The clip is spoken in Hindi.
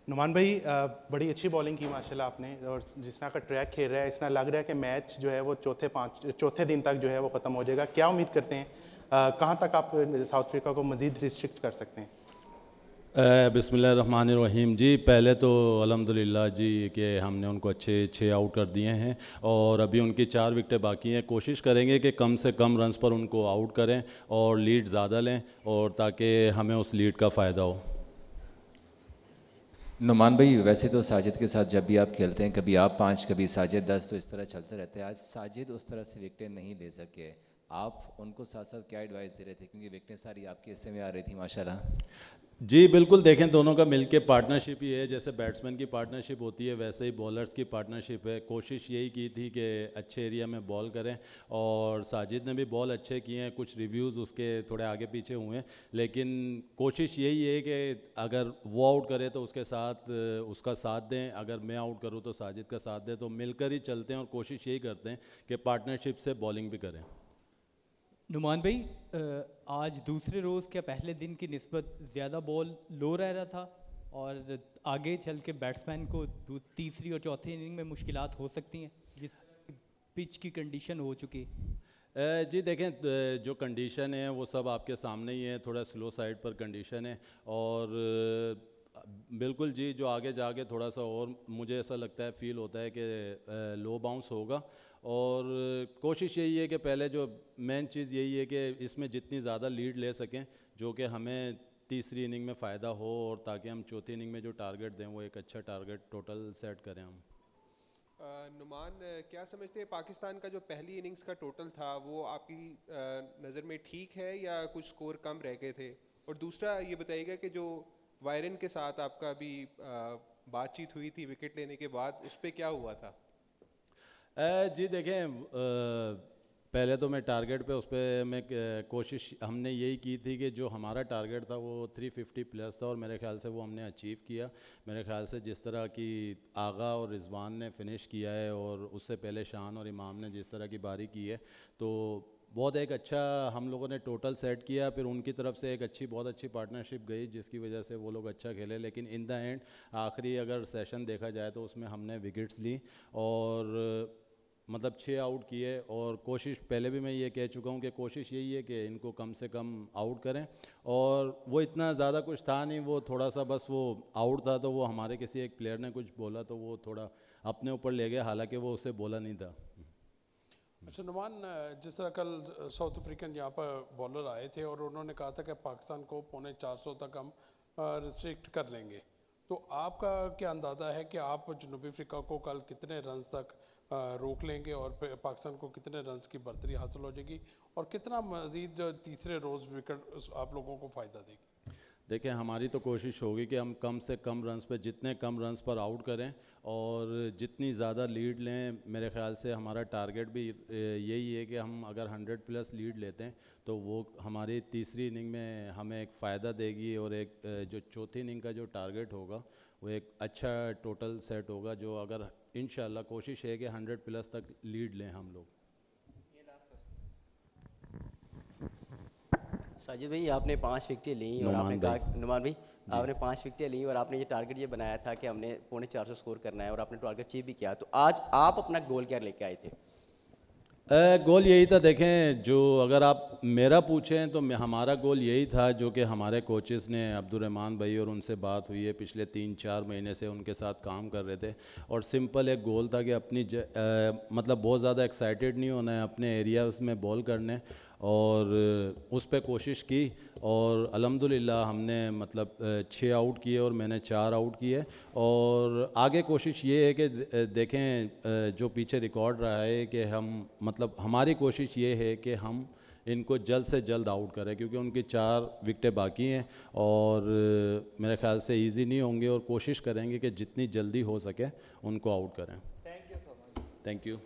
नुमान भाई, बड़ी अच्छी बॉलिंग की माशाल्लाह आपने, और जिस तरह का ट्रैक खेल रहा है इस तरह लग रहा है कि मैच जो है वो चौथे दिन तक जो है वो ख़त्म हो जाएगा। क्या उम्मीद करते हैं, कहाँ तक आप साउथ अफ्रीका को मज़ीद रिस्ट्रिक्ट कर सकते हैं? बिस्मिल्लाहिर्रहमानिर्रहीम जी। पहले तो अल्हम्दुलिल्लाह जी कि हमने उनको अच्छे 6 आउट कर दिए हैं और अभी उनकी 4 विकेटें बाकी हैं। कोशिश करेंगे कि कम से कम रन्स पर उनको आउट करें और लीड ज़्यादा लें, और ताकि हमें उस लीड का फ़ायदा हो। नुमान भाई, वैसे तो साजिद के साथ जब भी आप खेलते हैं, कभी आप 5 कभी साजिद 10, तो इस तरह चलते रहते हैं। आज साजिद उस तरह से विकेटें नहीं ले सके, आप उनको साथ साथ क्या एडवाइस दे रहे थे, क्योंकि विकेटें सारी आपके हिस्से में आ रही थी माशाल्लाह? जी बिल्कुल, देखें दोनों का मिलके पार्टनरशिप ही है। जैसे बैट्समैन की पार्टनरशिप होती है वैसे ही बॉलर्स की पार्टनरशिप है। कोशिश यही की थी कि अच्छे एरिया में बॉल करें, और साजिद ने भी बॉल अच्छे किए हैं। कुछ रिव्यूज़ उसके थोड़े आगे पीछे हुए हैं, लेकिन कोशिश यही है कि अगर वो आउट करे तो उसके साथ उसका साथ दें, अगर मैं आउट करूँ तो साजिद का साथ दें, तो मिलकर ही चलते हैं और कोशिश यही करते हैं कि पार्टनरशिप से बॉलिंग भी करें। नुमान भाई, आज दूसरे रोज़ क्या पहले दिन की निस्बत ज़्यादा बॉल लो रह रहा था, और आगे चल के बैट्समैन को तीसरी और चौथी इनिंग में मुश्किलात हो सकती हैं जिस पिच की कंडीशन हो चुकी? जी देखें, जो कंडीशन है वो सब आपके सामने ही है। थोड़ा स्लो साइड पर कंडीशन है, और बिल्कुल जी, जो आगे जाके थोड़ा सा और मुझे ऐसा लगता है, फील होता है कि लो बाउंस होगा। और कोशिश यही है कि पहले जो मेन चीज़ यही है कि इसमें जितनी ज़्यादा लीड ले सकें, जो कि हमें तीसरी इनिंग में फ़ायदा हो, और ताकि हम चौथी इनिंग में जो टारगेट दें वो एक अच्छा टारगेट टोटल सेट करें हम। नुमान, क्या समझते हैं पाकिस्तान का जो पहली इनिंग्स का टोटल था वो आपकी नज़र में ठीक है या कुछ स्कोर कम रह गए थे? और दूसरा ये बताइएगा कि जो वायरन के साथ आपका अभी बातचीत हुई थी विकेट लेने के बाद, उस पर क्या हुआ था? जी देखें, पहले तो मैं टारगेट पे उस पर मैं कोशिश हमने यही की थी कि जो हमारा टारगेट था वो 350 प्लस था, और मेरे ख्याल से वो हमने अचीव किया। मेरे ख्याल से जिस तरह की आगा और रिजवान ने फिनिश किया है, और उससे पहले शान और इमाम ने जिस तरह की बारी की है, तो बहुत एक अच्छा हम लोगों ने टोटल सेट किया। फिर उनकी तरफ से एक बहुत अच्छी पार्टनरशिप गई, जिसकी वजह से वो लोग अच्छा खेले। लेकिन इन द एंड आखिरी अगर सेशन देखा जाए तो उसमें हमने विकेट्स ली, और मतलब 6 आउट किए। और कोशिश पहले भी मैं ये कह चुका हूँ कि कोशिश यही है कि इनको कम से कम आउट करें, और वो इतना ज़्यादा कुछ था नहीं, वो थोड़ा सा बस वो आउट था, तो वो हमारे किसी एक प्लेयर ने कुछ बोला तो वो थोड़ा अपने ऊपर ले गया, हालांकि वो उससे बोला नहीं था। अच्छा नुमान, जिस तरह कल साउथ अफ्रीकन यहाँ पर बॉलर आए थे और उन्होंने कहा था कि पाकिस्तान को 450 तक हम रिस्ट्रिक्ट कर लेंगे, तो आपका क्या अंदाज़ा है कि आप जनूबी अफ्रीका को कल कितने रन्स तक रोक लेंगे, और पाकिस्तान को कितने रन्स की बढ़तरी हासिल हो जाएगी, और कितना मज़ीद तीसरे रोज़ विकेट आप लोगों को फ़ायदा देगी? देखिए, हमारी तो कोशिश होगी कि हम कम से कम रन्स पे, जितने कम रन्स पर आउट करें और जितनी ज़्यादा लीड लें। मेरे ख्याल से हमारा टारगेट भी यही है कि हम अगर 100 प्लस लीड लेते हैं तो वो हमारी तीसरी इनिंग में हमें एक फ़ायदा देगी, और एक जो चौथी इनिंग का जो टारगेट होगा वो एक अच्छा टोटल सेट होगा, जो अगर इंशाल्लाह कोशिश है कि 100 प्लस तक लीड लें हम लोग। साजिद भाई, आपने 5 विकेटें ली और आपने कहा, नुमान भाई आपने 5 विकेटें ली और आपने ये टारगेट ये बनाया था कि हमने 450 स्कोर करना है, और आपने टारगेट अचीव भी किया। तो आज आप अपना गोल क्या लेके आए थे? गोल यही था। देखें, जो अगर आप मेरा पूछें तो हमारा गोल यही था, जो कि हमारे कोचेस ने, अब्दुर्रहमान भाई, और उनसे बात हुई है, पिछले 3-4 महीने से उनके साथ काम कर रहे थे, और सिंपल एक गोल था कि अपनी मतलब बहुत ज़्यादा एक्साइटेड नहीं होना है, अपने एरियाज़ में बॉल करने, और उस पर कोशिश की। और अल्हम्दुलिल्लाह हमने मतलब 6 आउट किए और मैंने 4 आउट किए। और आगे कोशिश ये है कि देखें, जो पीछे रिकॉर्ड रहा है कि हम मतलब हमारी कोशिश ये है कि हम इनको जल्द से जल्द आउट करें, क्योंकि उनकी 4 विकेटें बाकी हैं, और मेरे ख्याल से इजी नहीं होंगे, और कोशिश करेंगे कि जितनी जल्दी हो सके उनको आउट करें। Thank you so much. Thank you.